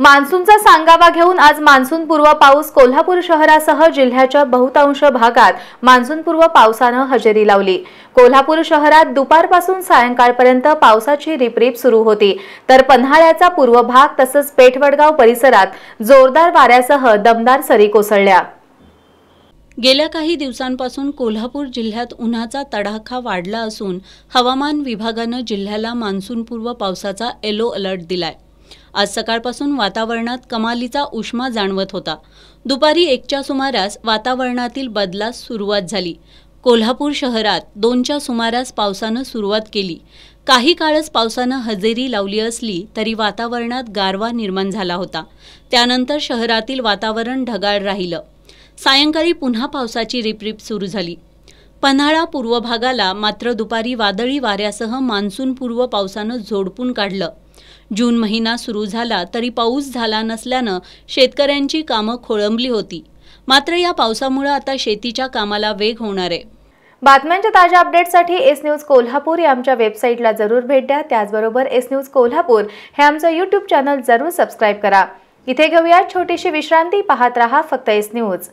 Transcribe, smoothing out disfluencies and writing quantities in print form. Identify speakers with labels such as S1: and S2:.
S1: मान्सूनचा सांगावा घेऊन आज मान्सून पूर्व पाऊस कोल्हापूर शहरासह जिल्ह्याच्या बहुतांश भागात मान्सून पूर्व पावसानं हजेरी लावली। कोल्हापूर शहरात दुपारपासून सायंकाळपर्यंत पावसाची रिपरिप सुरू होती, तर पन्हाळ्याचा पूर्व भाग तसंच पेठवडगाव परिसरात जोरदार वाऱ्यासह दमदार सरी कोसळल्या।
S2: गेल्या काही दिवसांपासून कोल्हापूर जिल्ह्यात उन्हाचा तडाखा वाढला असून हवामान विभागानं जिल्ह्याला मान्सूनपूर्व पावसाचा येलो अलर्ट दिलाय। आज सकाळपासून वातावरणात कमालीचा उष्मा जाणवत होता। दुपारी 1च्या सुमारास वातावरणातील बदलास सुरुवात झाली। कोल्हापूर शहरात 2च्या सुमारास पावसानं सुरुवात केली। काही काळच पावसानं हजेरी लावली असली तरी वातावरणात गारवा निर्माण झाला होता। त्यानंतर शहरातील वातावरण ढगाळ राहिलं। सायंकाळी पुन्हा पावसाची रिपरिप सुरू झाली। पन्हाळा पूर्व भागाला मात्र दुपारी वादळी वाऱ्यासह मान्सूनपूर्व पावसानं झोडपून काढलं। जून महिना सुरू झाला तरी पाऊस झाला नसल्यानं शेतकऱ्यांची कामं खोळंबली होती। मात्र या पावसामुळे आता शेतीच्या कामाला वेग होणार आहे।
S1: बातम्यांच्या ताज्या अपडेट्ससाठी एस न्यूज कोल्हापूर या आमच्या वेबसाईटला जरूर भेट द्या। त्याचबरोबर एस न्यूज कोल्हापूर हे आमचं यूट्यूब चॅनल जरूर सबस्क्राईब करा। इथे घेऊया छोटीशी विश्रांती, पाहत रहा फक्त एस न्यूज।